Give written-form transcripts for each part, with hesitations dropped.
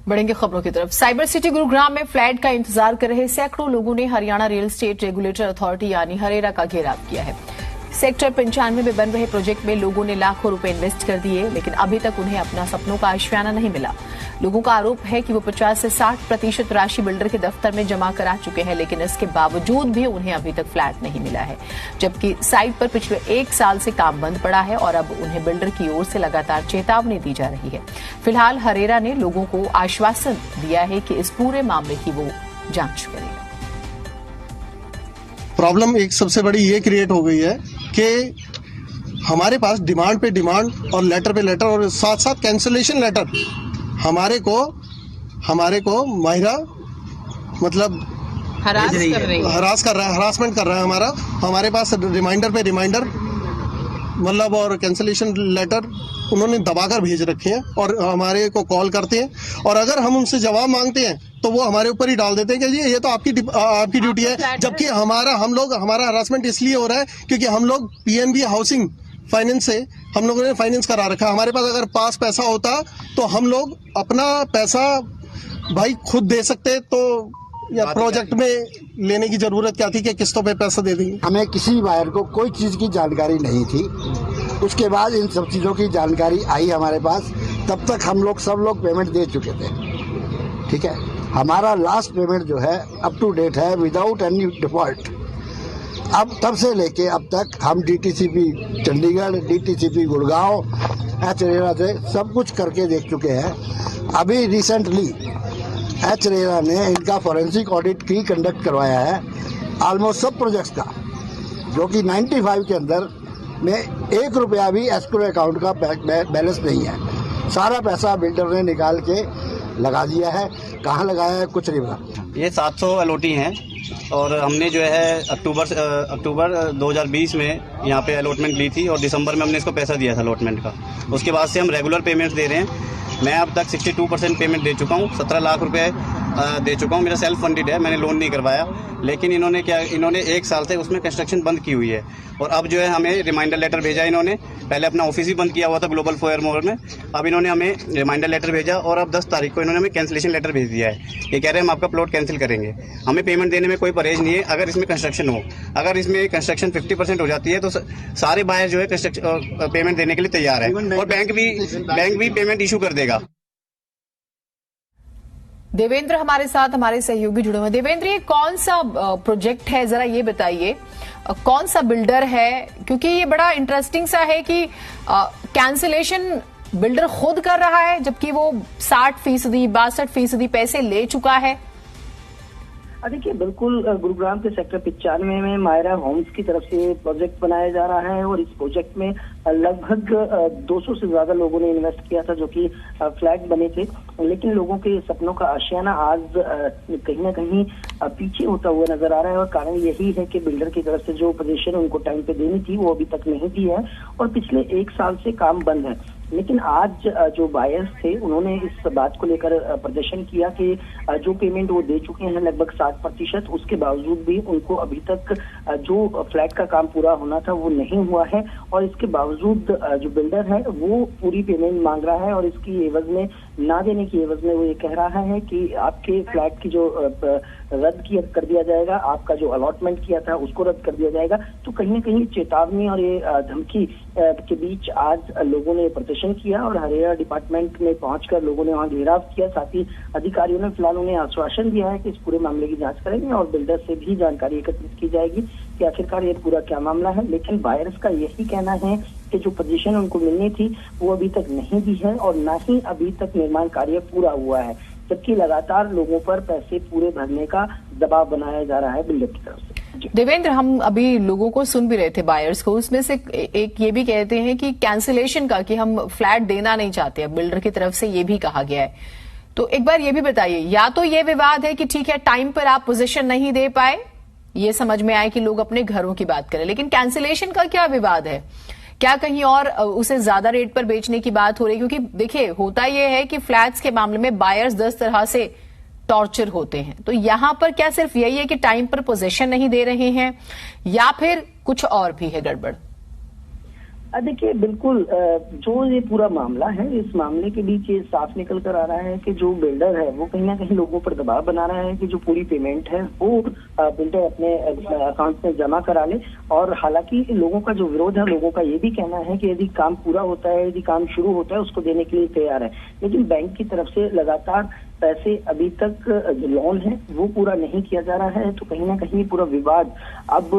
बढ़ेंगे खबरों की तरफ। साइबर सिटी गुरुग्राम में फ्लैट का इंतजार कर रहे सैकड़ों लोगों ने Haryana real estate regulator authority यानी हरेरा का घेराव किया है। सेक्टर 95 में बन रहे प्रोजेक्ट में लोगों ने लाखों रुपए इन्वेस्ट कर दिए, लेकिन अभी तक उन्हें अपना सपनों का आशियाना नहीं मिला। लोगों का आरोप है कि वो 50 से 60% राशि बिल्डर के दफ्तर में जमा करा चुके हैं, लेकिन इसके बावजूद भी उन्हें अभी तक फ्लैट नहीं मिला है, जबकि साइट पर पिछले 1 साल से काम बंद पड़ा है और अब उन्हें बिल्डर की ओर से लगातार चेतावनी दी जा रही है। फिलहाल हरेरा ने लोगों को आश्वासन दिया है कि इस पूरे मामले की वो जांच करेगा। प्रॉब्लम एक सबसे बड़ी ये क्रिएट हो गई है कि हमारे पास डिमांड पे डिमांड और लेटर पे लेटर और साथ साथ कैंसिलेशन लेटर हमारे को माहिरा मतलब हरासमेंट कर रहा है। हमारे पास रिमाइंडर पे रिमाइंडर मतलब और कैंसिलेशन लेटर उन्होंने दबाकर भेज रखे हैं और हमारे को कॉल करते हैं, और अगर हम उनसे जवाब मांगते हैं तो वो हमारे ऊपर ही डाल देते हैं कि ये तो आपकी ड्यूटी है, जबकि हमारा हरासमेंट इसलिए हो रहा है क्योंकि हम लोग पीएनबी हाउसिंग फाइनेंस से हम लोगों ने फाइनेंस करा रखा है। हमारे पास अगर पास पैसा होता तो हम लोग अपना पैसा भाई खुद दे सकते, तो या प्रोजेक्ट में लेने की जरूरत क्या थी कि किस्तों पे पैसा दे देंगे। हमें किसी बायर को कोई चीज की जानकारी नहीं थी, उसके बाद इन सब चीजों की जानकारी आई हमारे पास, तब तक हम लोग सब लोग पेमेंट दे चुके थे। ठीक है, हमारा लास्ट पेमेंट जो है अप टू डेट है विदाउट एनी डिफॉल्ट। अब तब से लेके अब तक हम डीटीसीपी चंडीगढ़, डीटीसीपी गुड़गांव, हरेरा से सब कुछ करके देख चुके हैं। अभी रिसेंटली हरेरा ने इनका फॉरेंसिक ऑडिट की कंडक्ट करवाया है ऑलमोस्ट सब प्रोजेक्ट्स का, जो कि 95 के अंदर में 1 रुपया भी एस्क्रो अकाउंट का बैलेंस नहीं है। सारा पैसा बिल्डर ने निकाल के लगा दिया है। कहाँ लगाया है कुछ नहीं पता। ये 700 अलॉटी हैं और हमने जो है अक्टूबर 2020 में यहाँ पे अलॉटमेंट ली थी और दिसंबर में हमने इसको पैसा दिया था अलॉटमेंट का। उसके बाद से हम रेगुलर पेमेंट्स दे रहे हैं। मैं अब तक 62% पेमेंट दे चुका हूँ, 17 लाख रुपए दे चुका हूँ। मेरा सेल्फ फंडेड है, मैंने लोन नहीं करवाया, लेकिन इन्होंने 1 साल से उसमें कंस्ट्रक्शन बंद की हुई है। और अब जो है हमें रिमाइंडर लेटर भेजा इन्होंने। पहले अपना ऑफिस ही बंद किया हुआ था ग्लोबल फोयर मॉल में, अब इन्होंने हमें रिमाइंडर लेटर भेजा और अब 10 तारीख को इन्होंने हमें कैंसिलेशन लेटर भेज दिया है। ये कह रहे हैं हम आपका प्लॉट कैंसिल करेंगे। हमें पेमेंट देने में कोई परहेज नहीं है अगर इसमें कंस्ट्रक्शन हो। अगर इसमें कंस्ट्रक्शन 50% हो जाती है तो सारे बायर जो है पेमेंट देने के लिए तैयार है और बैंक भी पेमेंट इशू कर देगा। देवेंद्र हमारे साथ हमारे सहयोगी जुड़े हुए। देवेंद्र, ये कौन सा प्रोजेक्ट है, जरा ये बताइए, कौन सा बिल्डर है? क्योंकि ये बड़ा इंटरेस्टिंग सा है कि कैंसिलेशन बिल्डर खुद कर रहा है, जबकि वो 60%, 62% पैसे ले चुका है। देखिए, बिल्कुल गुरुग्राम के सेक्टर 95 में मायरा होम्स की तरफ से प्रोजेक्ट बनाया जा रहा है और इस प्रोजेक्ट में लगभग 200 से ज्यादा लोगों ने इन्वेस्ट किया था, जो कि फ्लैट बने थे। लेकिन लोगों के सपनों का आशियाना आज कहीं ना कहीं पीछे होता हुआ नजर आ रहा है और कारण यही है कि बिल्डर की तरफ से जो पोजीशन उनको टाइम पे देनी थी वो अभी तक नहीं दी है और पिछले 1 साल से काम बंद है। लेकिन आज जो बायर्स थे उन्होंने इस बात को लेकर प्रदर्शन किया कि जो पेमेंट वो दे चुके हैं लगभग 60%, उसके बावजूद भी उनको अभी तक जो फ्लैट का काम पूरा होना था वो नहीं हुआ है और इसके बावजूद जो बिल्डर है वो पूरी पेमेंट मांग रहा है और इसकी एवज में ना देने की एवज में वो ये कह रहा है कि आपके फ्लैट की जो रद्द कर दिया जाएगा, आपका जो अलॉटमेंट किया था उसको रद्द कर दिया जाएगा। तो कहीं ना कहीं चेतावनी और ये धमकी के बीच आज लोगों ने प्रदर्शन किया और हरेरा डिपार्टमेंट में पहुंचकर लोगों ने वहां घेराव किया। साथ ही अधिकारियों ने फिलहाल उन्हें आश्वासन दिया है कि इस पूरे मामले की जांच करेंगे और बिल्डर से भी जानकारी एकत्रित की जाएगी कि आखिरकार ये पूरा क्या मामला है। लेकिन बायर्स का यही कहना है कि जो पोजीशन उनको मिलनी थी वो अभी तक नहीं दी है और न ही अभी तक निर्माण कार्य पूरा हुआ है, जबकि लगातार लोगों पर पैसे पूरे भरने का दबाव बनाया जा रहा है बिल्डर की तरफ से। देवेंद्र, हम अभी लोगों को सुन भी रहे थे, बायर्स को, उसमें से एक ये भी कहते हैं कि कैंसिलेशन का, कि हम फ्लैट देना नहीं चाहते, बिल्डर की तरफ से ये भी कहा गया है। तो एक बार ये भी बताइए, या तो ये विवाद है कि ठीक है टाइम पर आप पोजीशन नहीं दे पाए, ये समझ में आए कि लोग अपने घरों की बात करें, लेकिन कैंसिलेशन का क्या विवाद है? क्या कहीं और उसे ज्यादा रेट पर बेचने की बात हो रही? क्योंकि देखिए होता यह है कि फ्लैट्स के मामले में बायर्स 10 तरह से टॉर्चर होते हैं, तो यहां पर क्या सिर्फ यही है कि टाइम पर पोजीशन नहीं दे रहे हैं या फिर कुछ और भी है गड़बड़? देखिए बिल्कुल जो ये पूरा मामला है, इस मामले के बीच ये साफ निकल कर आ रहा है कि जो बिल्डर है वो कहीं ना कहीं लोगों पर दबाव बना रहा है कि जो पूरी पेमेंट है वो बिल्डर अपने अकाउंट में जमा करा ले। और हालांकि लोगों का जो विरोध है, लोगों का ये भी कहना है कि यदि काम पूरा होता है, यदि काम शुरू होता है, उसको देने के लिए तैयार है। लेकिन बैंक की तरफ से लगातार पैसे अभी तक जो लोन है वो पूरा नहीं किया जा रहा है। तो कहीं ना कहीं पूरा विवाद अब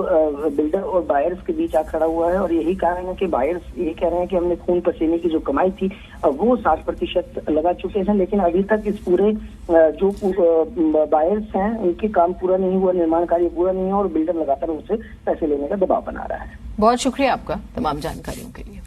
बिल्डर और बायर्स के बीच आ खड़ा हुआ है। और यही कारण है कि बायर्स ये कह रहे हैं कि हमने खून पसीने की जो कमाई थी वो 60% लगा चुके हैं, लेकिन अभी तक इस पूरे जो बायर्स हैं उनके काम पूरा नहीं हुआ, निर्माण कार्य पूरा नहीं हुआ और बिल्डर लगातार उनसे पैसे लेने का दबाव बना रहा है। बहुत शुक्रिया आपका तमाम जानकारियों के लिए।